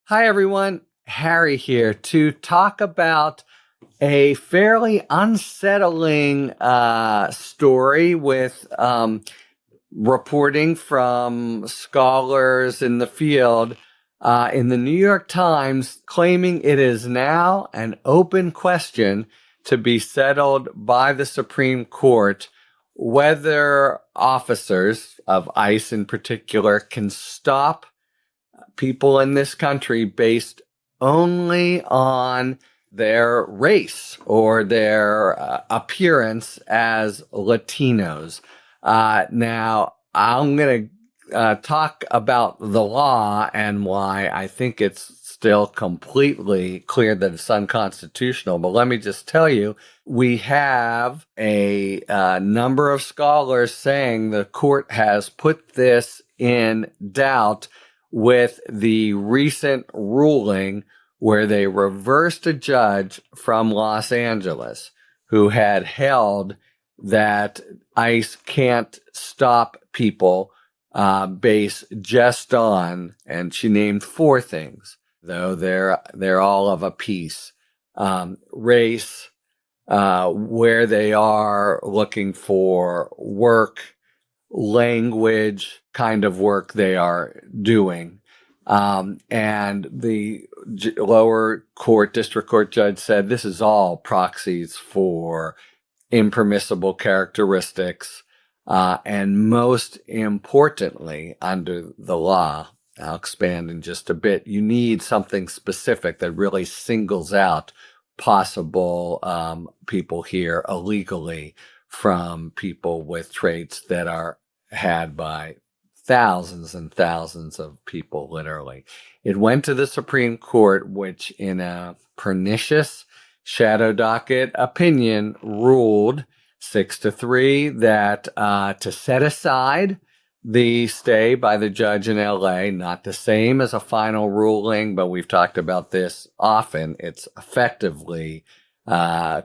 Hi, everyone. Harry here to talk about a fairly unsettling story with reporting from scholars in the field in the New York Times claiming it is now an open question to be settled by the Supreme Court whether officers of ICE in particular can stop people in this country based only on their race or their appearance as Latinos. Now, I'm going to talk about the law and why I think it's still completely clear that it's unconstitutional. But let me just tell you, we have a number of scholars saying the court has put this in doubt with the recent ruling where they reversed a judge from Los Angeles who had held that ICE can't stop people based just on, and she named four things, though they're all of a piece: race, where they are looking for work, language, kind of work they are doing. And the lower court, district court judge said this is all proxies for impermissible characteristics. And most importantly, under the law, I'll expand in just a bit, you need something specific that really singles out possible people here illegally from people with traits that are had by thousands and thousands of people, literally. It went to the Supreme Court, which in a pernicious shadow docket opinion ruled 6-3 that to set aside the stay by the judge in LA, not the same as a final ruling, but we've talked about this often. It's effectively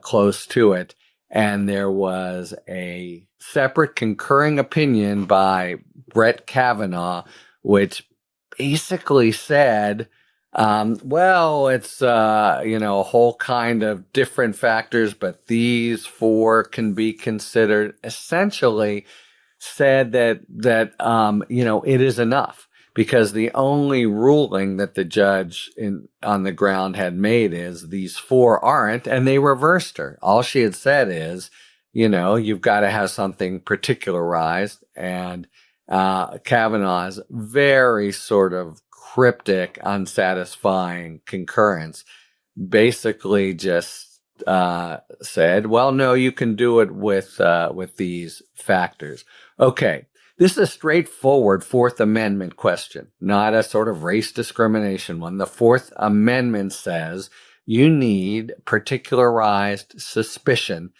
close to it. And there was a separate concurring opinion by Brett Kavanaugh, which basically said, well, it's, a whole kind of different factors, but these four can be considered. Essentially said that it is enough, because the only ruling that the judge on the ground had made is these four aren't, and they reversed her. All she had said is, you've got to have something particularized, and Kavanaugh's very sort of cryptic, unsatisfying concurrence basically just said, well, no, you can do it with these factors. Okay. This is a straightforward Fourth Amendment question, not a sort of race discrimination one. The Fourth Amendment says you need particularized suspicion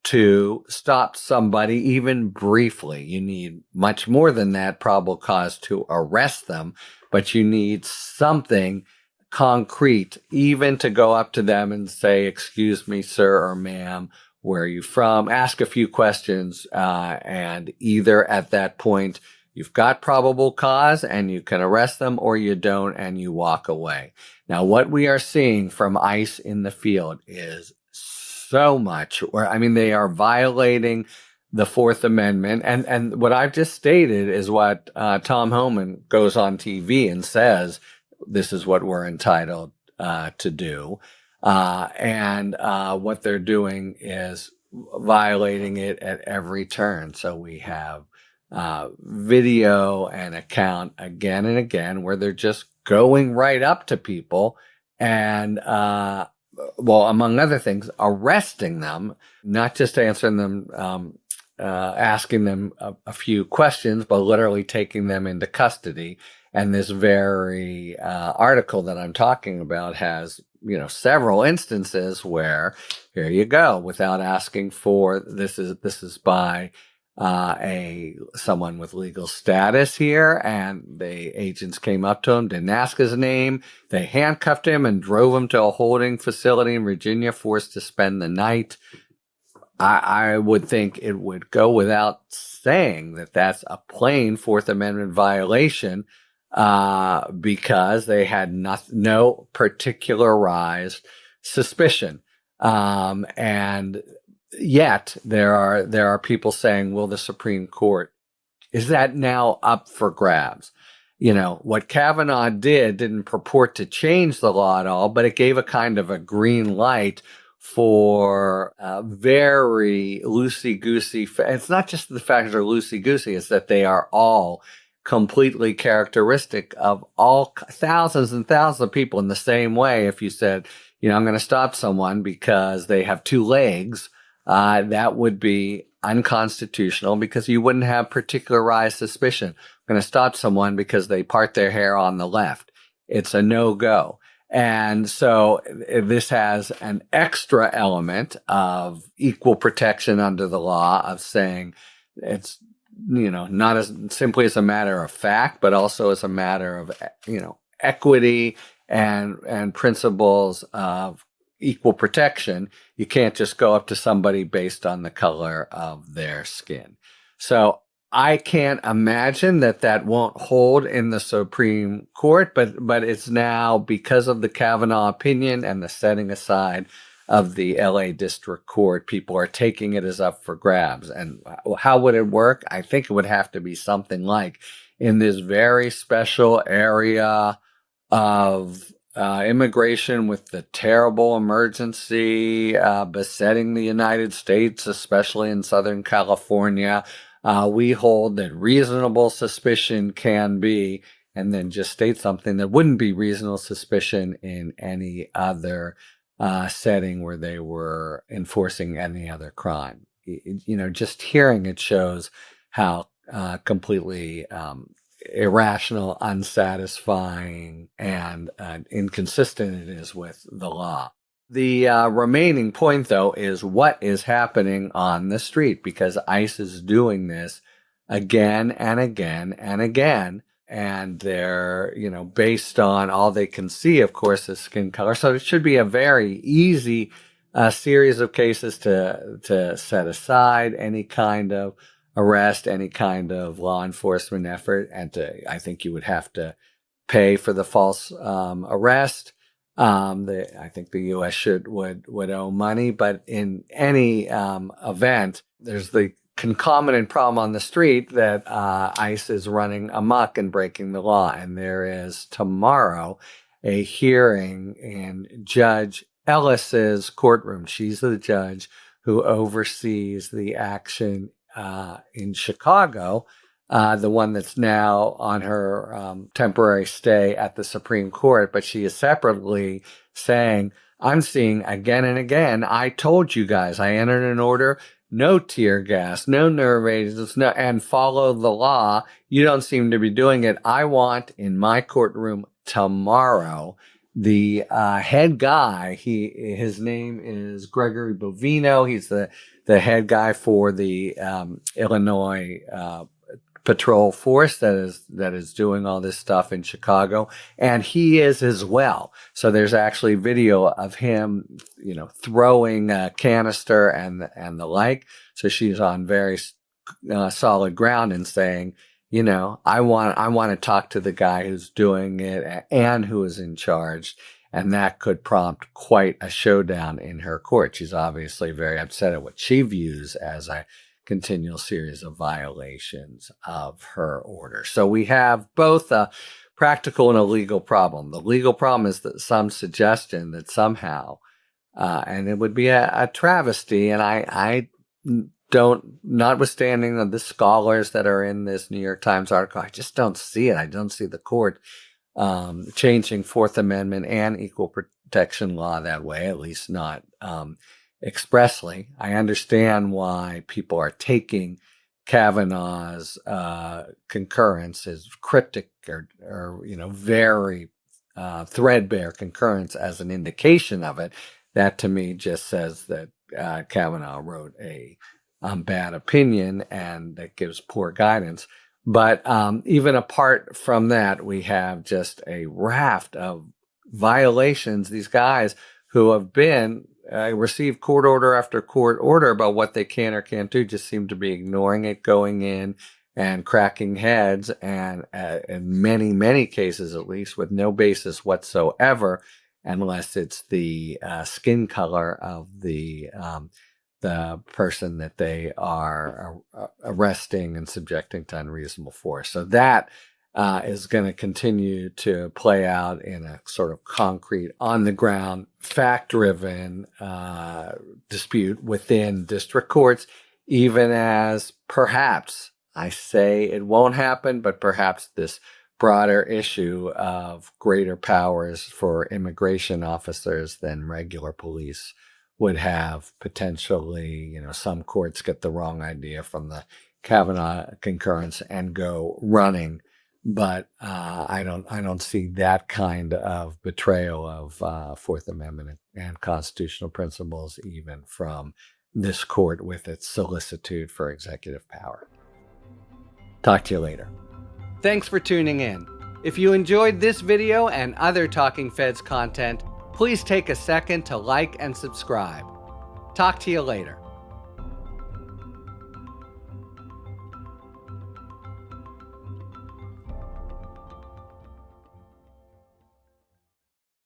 to stop somebody even briefly. You need much more than that, probable cause to arrest them, but you need something concrete, even to go up to them and say, excuse me, sir or ma'am, where are you from? Ask a few questions, and either at that point you've got probable cause and you can arrest them, or you don't and you walk away. Now, what we are seeing from ICE in the field is so much, they are violating the Fourth Amendment. And what I've just stated is what Tom Homan goes on TV and says, this is what we're entitled to do. And what they're doing is violating it at every turn. So we have video and account again and again where they're just going right up to people and, among other things, arresting them, not just answering them, asking them a few questions, but literally taking them into custody. And this very article that I'm talking about has, several instances where, here you go, without asking for, this is by someone with legal status here, and the agents came up to him, didn't ask his name, they handcuffed him and drove him to a holding facility in Virginia, forced to spend the night. I would think it would go without saying that that's a plain Fourth Amendment violation because they had no particularized suspicion. And yet there are people saying, will the Supreme Court, is that now up for grabs? What Kavanaugh didn't purport to change the law at all, but it gave a kind of a green light for very loosey-goosey. It's not just the fact that they're loosey-goosey, it's that they are all completely characteristic of all thousands and thousands of people in the same way. If you said, I'm going to stop someone because they have two legs, that would be unconstitutional because you wouldn't have particularized suspicion. I'm going to stop someone because they part their hair on the left. It's a no-go. And so this has an extra element of equal protection under the law, of saying it's, not as simply as a matter of fact, but also as a matter of, equity and principles of equal protection. You can't just go up to somebody based on the color of their skin. So I can't imagine that won't hold in the Supreme Court, but it's now, because of the Kavanaugh opinion and the setting aside of the LA District Court, people are taking it as up for grabs. And how would it work? I think it would have to be something like, in this very special area of immigration with the terrible emergency besetting the United States, especially in Southern California, we hold that reasonable suspicion can be, and then just state something that wouldn't be reasonable suspicion in any other setting where they were enforcing any other crime. Just hearing it shows how completely irrational, unsatisfying, and inconsistent it is with the law. The remaining point, though, is what is happening on the street, because ICE is doing this again and again and again. And they're, based on all they can see, of course, is skin color. So it should be a very easy series of cases to set aside any kind of arrest, any kind of law enforcement effort. And I think you would have to pay for the false arrest. I think the U.S. would owe money, but in any event, there's the concomitant problem on the street that ICE is running amok and breaking the law. And there is tomorrow a hearing in Judge Ellis's courtroom. She's the judge who oversees the action in Chicago, the one that's now on her temporary stay at the Supreme Court. But she is separately saying, I'm seeing again and again, I told you guys, I entered an order, no tear gas, no nerve agents, and follow the law. You don't seem to be doing it. I want in my courtroom tomorrow the head guy. His name is Gregory Bovino. He's the head guy for the Illinois patrol force that is doing all this stuff in Chicago, and he is as well. So there's actually video of him, throwing a canister and the like. So she's on very solid ground and saying, I want to talk to the guy who's doing it and who is in charge. And that could prompt quite a showdown in her court. She's obviously very upset at what she views as a continual series of violations of her order. So we have both a practical and a legal problem. The legal problem is that some suggestion that somehow, and it would be a travesty, and I don't, notwithstanding the scholars that are in this New York Times article, I just don't see it. I don't see the court changing Fourth Amendment and equal protection law that way, at least not expressly. I understand why people are taking Kavanaugh's concurrence as cryptic or very threadbare concurrence as an indication of it. That to me just says that Kavanaugh wrote a bad opinion, and that gives poor guidance. But even apart from that, we have just a raft of violations. These guys who have been received court order after court order about what they can or can't do just seem to be ignoring it, going in and cracking heads, and in many, many cases, at least, with no basis whatsoever, unless it's the skin color of the person that they are arresting and subjecting to unreasonable force. So that is going to continue to play out in a sort of concrete, on-the-ground, fact-driven dispute within district courts, even as perhaps, I say it won't happen, but perhaps this broader issue of greater powers for immigration officers than regular police would have potentially, some courts get the wrong idea from the Kavanaugh concurrence and go running. But I don't see that kind of betrayal of Fourth Amendment and constitutional principles, even from this court with its solicitude for executive power. Talk to you later. Thanks for tuning in. If you enjoyed this video and other Talking Feds content, please take a second to like and subscribe. Talk to you later.